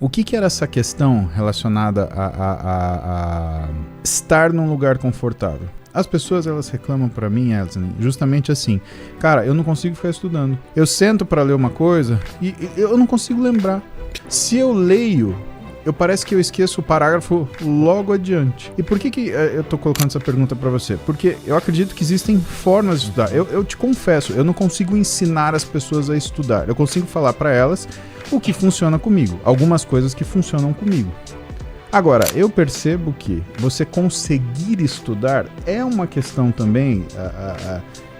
O que era essa questão relacionada a estar num lugar confortável? As pessoas, elas reclamam pra mim, Eslin, justamente assim. Cara, eu não consigo ficar estudando. Eu sento pra ler uma coisa e eu não consigo lembrar. Se eu leio, parece que eu esqueço o parágrafo logo adiante. E por que eu tô colocando essa pergunta pra você? Porque eu acredito que existem formas de estudar. Eu te confesso, eu não consigo ensinar as pessoas a estudar. Eu consigo falar pra elas o que funciona comigo. Algumas coisas que funcionam comigo. Agora, eu percebo que você conseguir estudar é uma questão também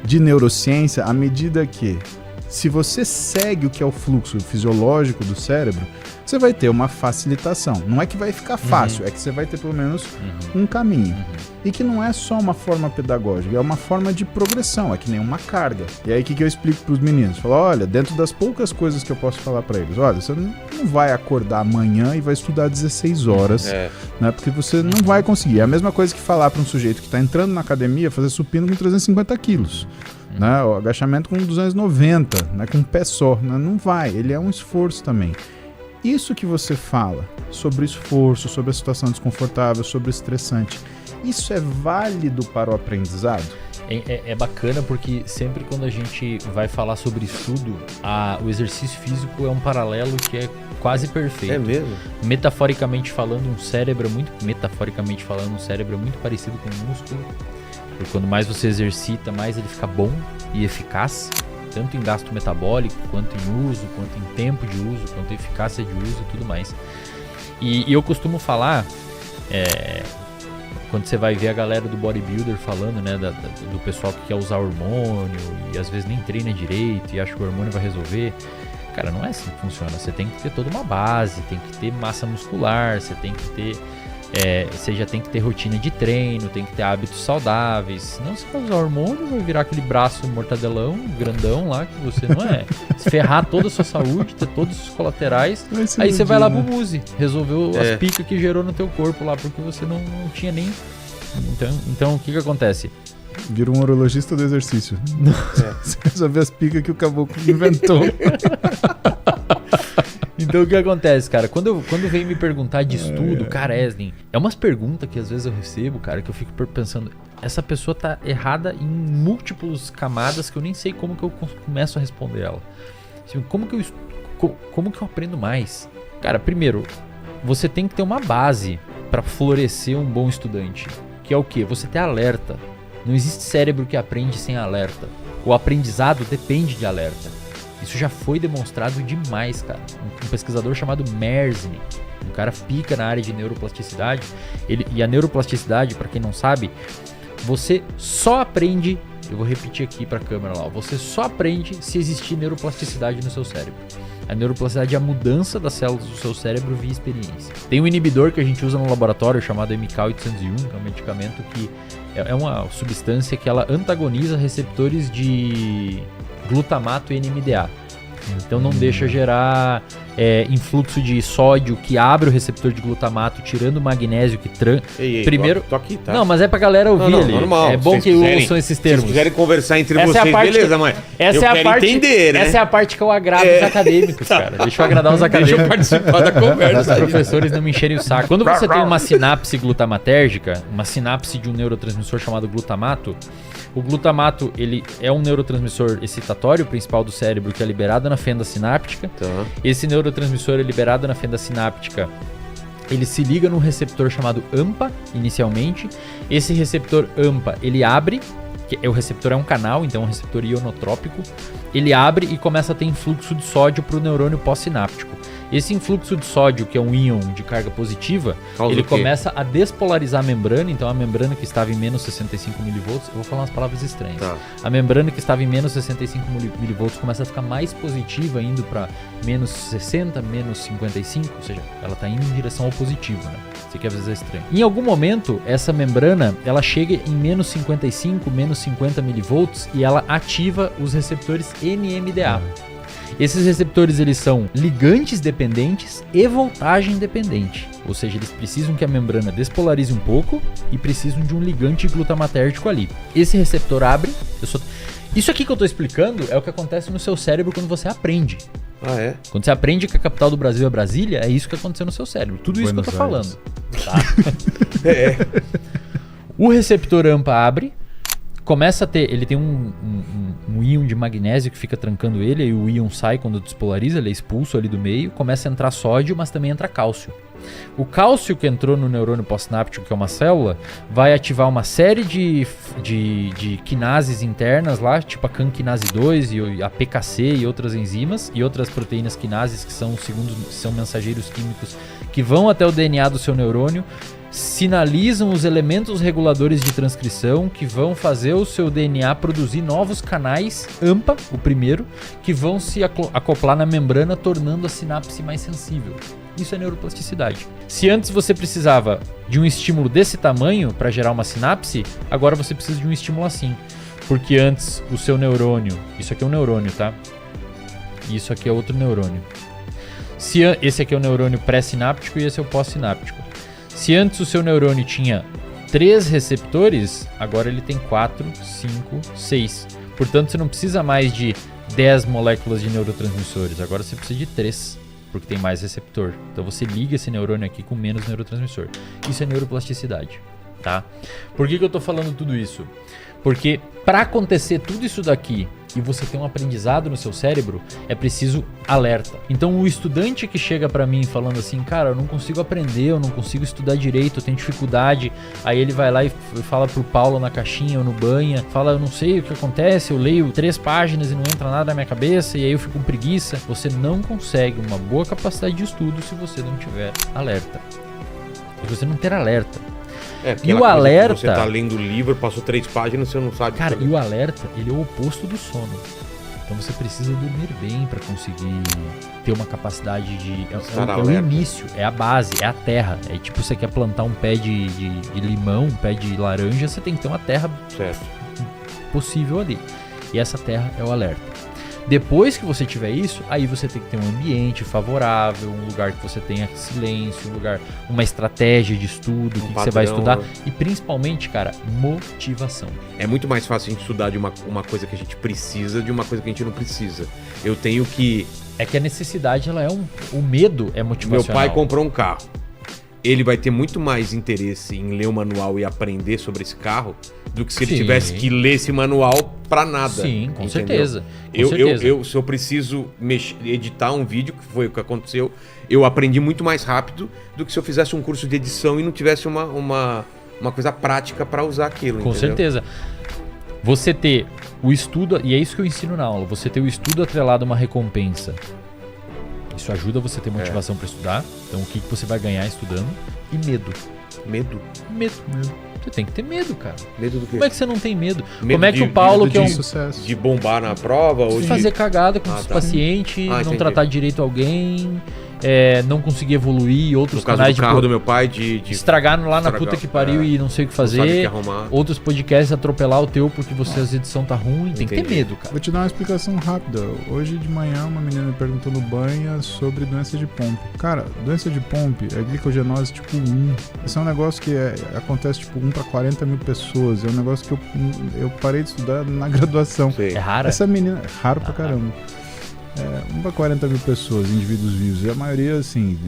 de neurociência, à medida que, se você segue o que é o fluxo fisiológico do cérebro, você vai ter uma facilitação. Não é que vai ficar fácil, é que você vai ter pelo menos um caminho. E que não é só uma forma pedagógica, é uma forma de progressão, é que nem uma carga. E aí o que eu explico para os meninos? Falo, olha, dentro das poucas coisas que eu posso falar para eles, olha, você não vai acordar amanhã e vai estudar 16 horas, né? Porque você não vai conseguir. É a mesma coisa que falar para um sujeito que está entrando na academia fazer supino com 350 quilos. Né? O agachamento com 290, né? Com um pé só. Né? Não vai, ele é um esforço também. Isso que você fala sobre esforço, sobre a situação desconfortável, sobre o estressante, isso é válido para o aprendizado? É bacana porque sempre quando a gente vai falar sobre estudo, o exercício físico é um paralelo que é quase perfeito. É mesmo? Metaforicamente falando, um cérebro é muito parecido com um músculo. Porque quando mais você exercita, mais ele fica bom e eficaz, tanto em gasto metabólico, quanto em uso, quanto em tempo de uso, quanto em eficácia de uso e tudo mais. E eu costumo falar, quando você vai ver a galera do bodybuilder falando, né, do pessoal que quer usar hormônio e às vezes nem treina direito e acha que o hormônio vai resolver. Cara, não é assim que funciona. Você tem que ter toda uma base, tem que ter massa muscular, você tem que ter... você já tem que ter rotina de treino, tem que ter hábitos saudáveis. Senão você vai usar hormônio, vai virar aquele braço mortadelão, grandão lá, que você não é. Se ferrar toda a sua saúde, ter todos os colaterais, aí você vai lá pro Muse, resolveu as picas que gerou no teu corpo lá, porque você não tinha nem... Então o que acontece? Vira um urologista do exercício. Você resolveu as picas que o caboclo inventou. Então o que acontece, cara? Quando vem me perguntar de estudo, cara, Eslin, é umas perguntas que às vezes eu recebo, cara, que eu fico pensando, essa pessoa tá errada em múltiplas camadas que eu nem sei como que eu começo a responder ela. Assim, como que eu aprendo mais? Cara, primeiro, você tem que ter uma base para florescer um bom estudante, que é o quê? Você ter alerta. Não existe cérebro que aprende sem alerta. O aprendizado depende de alerta. Isso já foi demonstrado demais, cara. Um pesquisador chamado Mersenne, um cara pica na área de neuroplasticidade. E a neuroplasticidade, para quem não sabe, você só aprende, eu vou repetir aqui para a câmera lá, você só aprende se existir neuroplasticidade no seu cérebro. A neuroplasticidade é a mudança das células do seu cérebro via experiência. Tem um inibidor que a gente usa no laboratório chamado MK801, que é um medicamento que é uma substância que ela antagoniza receptores de glutamato e NMDA. Então não deixa gerar influxo de sódio que abre o receptor de glutamato, tirando o magnésio que primeiro. Tô aqui, tá? Não, mas é pra galera ouvir ali. Normal. É bom que usam esses termos. Se quiserem conversar entre essa vocês, é a parte beleza, mãe. Essa eu é a quero parte, entender, né? Essa é a parte que eu agrado os acadêmicos, cara. Deixa eu agradar os acadêmicos. Deixa eu participar da conversa. Os professores não me encherem o saco. Quando você tem uma sinapse glutamatérgica, uma sinapse de um neurotransmissor chamado glutamato, o glutamato, ele é um neurotransmissor excitatório principal do cérebro que é liberado na fenda sináptica. Tá. Esse neurotransmissor é liberado na fenda sináptica. Ele se liga num receptor chamado AMPA, inicialmente. Esse receptor AMPA, ele abre, o receptor é um canal, então é um receptor ionotrópico. Ele abre e começa a ter influxo de sódio para o neurônio pós-sináptico. Esse influxo de sódio, que é um íon de carga positiva, ele começa a despolarizar a membrana. Então a membrana que estava em menos 65 mV, eu vou falar umas palavras estranhas. Tá. A membrana que estava em menos 65 mV começa a ficar mais positiva, indo para menos 60, menos 55, ou seja, ela está indo em direção ao positivo, né? Você quer dizer estranho. Em algum momento, essa membrana, ela chega em menos 55, menos 50 mV e ela ativa os receptores NMDA. Esses receptores, eles são ligantes dependentes e voltagem dependente. Ou seja, eles precisam que a membrana despolarize um pouco e precisam de um ligante glutamatérgico ali. Esse receptor abre... Isso aqui que eu estou explicando é o que acontece no seu cérebro quando você aprende. Ah, é? Quando você aprende que a capital do Brasil é Brasília, é isso que aconteceu no seu cérebro. Tudo isso que eu tô falando. Tá? O receptor AMPA abre, começa a ter... Ele tem um íon de magnésio que fica trancando ele, e o íon sai quando despolariza, ele é expulso ali do meio, começa a entrar sódio, mas também entra cálcio. O cálcio que entrou no neurônio pós-sináptico, que é uma célula, vai ativar uma série de quinases internas lá, tipo a CAN-quinase 2 e a PKC e outras enzimas e outras proteínas quinases que são mensageiros químicos que vão até o DNA do seu neurônio, sinalizam os elementos reguladores de transcrição que vão fazer o seu DNA produzir novos canais AMPA, o primeiro, que vão se acoplar na membrana, tornando a sinapse mais sensível. Isso é neuroplasticidade. Se antes você precisava de um estímulo desse tamanho para gerar uma sinapse, agora você precisa de um estímulo assim. Porque antes o seu neurônio... Isso aqui é um neurônio, tá? Isso aqui é outro neurônio. Esse aqui é o neurônio pré-sináptico e esse é o pós-sináptico. Se antes o seu neurônio tinha 3 receptores, agora ele tem 4, 5, 6. Portanto, você não precisa mais de 10 moléculas de neurotransmissores. Agora você precisa de 3, porque tem mais receptor. Então você liga esse neurônio aqui com menos neurotransmissor. Isso é neuroplasticidade, tá? Por que eu estou falando tudo isso? Porque para acontecer tudo isso daqui e você ter um aprendizado no seu cérebro, é preciso alerta. Então o estudante que chega para mim falando assim, cara, eu não consigo aprender, eu não consigo estudar direito, eu tenho dificuldade, aí ele vai lá e fala pro Paulo na caixinha ou no banha, fala, eu não sei o que acontece, eu leio 3 páginas e não entra nada na minha cabeça, e aí eu fico com preguiça. Você não consegue uma boa capacidade de estudo se você não tiver alerta. Se você não ter alerta. E o alerta... Você tá lendo o livro, passou 3 páginas, você não sabe... Cara, e o alerta, ele é o oposto do sono. Então você precisa dormir bem para conseguir ter uma capacidade de... É o início, é a base, é a terra. É tipo, você quer plantar um pé de limão, um pé de laranja, você tem que ter uma terra possível ali. E essa terra é o alerta. Depois que você tiver isso, aí você tem que ter um ambiente favorável, um lugar que você tenha silêncio, uma estratégia de estudo, o que você vai estudar. E principalmente, cara, motivação. É muito mais fácil a gente estudar de uma coisa que a gente precisa de uma coisa que a gente não precisa. Eu tenho que... É que a necessidade, ela é o medo é motivacional. Meu pai comprou um carro. Ele vai ter muito mais interesse em ler o manual e aprender sobre esse carro do que se ele tivesse que ler esse manual pra nada. Sim, com certeza. Se eu preciso editar um vídeo, que foi o que aconteceu, eu aprendi muito mais rápido do que se eu fizesse um curso de edição e não tivesse uma coisa prática pra usar aquilo. Com certeza. Você ter o estudo, e é isso que eu ensino na aula, você ter o estudo atrelado a uma recompensa. Isso ajuda você a ter motivação para estudar. Então, o que você vai ganhar estudando? E medo. Medo? Medo. Você tem que ter medo, cara. Medo do quê? Como é que você não tem medo? Medo Como é que o Paulo, que é um... sucesso. De bombar na prova? Ou de fazer cagada com os pacientes, não tratar direito alguém, não conseguir evoluir, outros canais do carro do meu pai de estragar lá na puta que pariu e não sei o que fazer, outros podcasts atropelar o teu porque a edição tá ruim. Tem que ter medo, cara. Vou te dar uma explicação rápida. Hoje de manhã uma menina me perguntou no banha sobre doença de Pompe. Cara, doença de Pompe é glicogenose tipo 1. Esse é um negócio que acontece tipo 1 para 40 mil pessoas. É um negócio que eu parei de estudar na graduação. Sei. É rara? Essa menina... Raro pra caramba. 1 para 40 mil pessoas, indivíduos vivos. E a maioria, assim,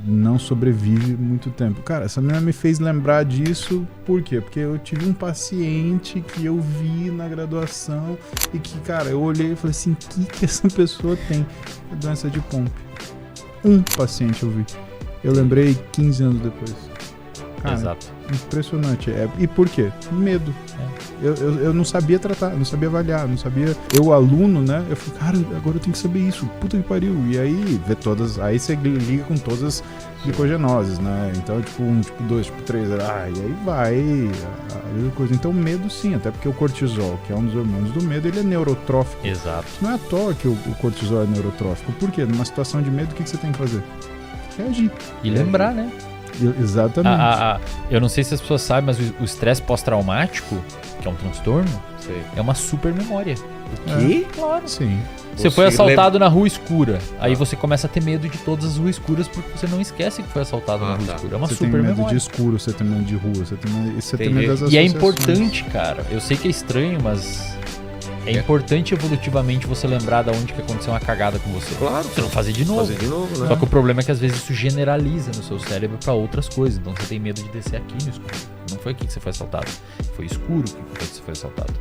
não sobrevive muito tempo. Cara, essa menina me fez lembrar disso. Por quê? Porque eu tive um paciente que eu vi na graduação e que, cara, eu olhei e falei assim, o que essa pessoa tem? É doença de Pompe. Um paciente eu vi. Eu lembrei 15 anos depois. Cara, exato. Impressionante. E por quê? Medo. Eu não sabia tratar, não sabia avaliar, não sabia... Eu, aluno, né? Eu falei, cara, agora eu tenho que saber isso. Puta que pariu. E aí, vê todas... Aí você liga com todas as glicogenoses, né? Então, tipo 1, tipo 2, tipo 3... e aí vai... coisa. Então, medo sim. Até porque o cortisol, que é um dos hormônios do medo, ele é neurotrófico. Exato. Não é à toa que o cortisol é neurotrófico. Por quê? Numa situação de medo, o que você tem que fazer? Reagir. E lembrar, né? Exatamente. Eu não sei se as pessoas sabem, mas o estresse pós-traumático, que é um transtorno, é uma super memória. O quê? Claro. Sim. Você foi assaltado na rua escura. Aí você começa a ter medo de todas as ruas escuras porque você não esquece que foi assaltado na rua escura. É uma super memória. Você tem medo de escuro, você tem medo de rua, você tem medo das associações. E é importante, cara. Eu sei que é estranho, mas É importante evolutivamente você lembrar da onde que aconteceu uma cagada com você. Claro. Você não fazer de novo. Fazer de novo, né? Só que o problema é que às vezes isso generaliza no seu cérebro pra outras coisas. Então você tem medo de descer aqui no escuro. Não foi aqui que você foi assaltado. Foi escuro que você foi assaltado.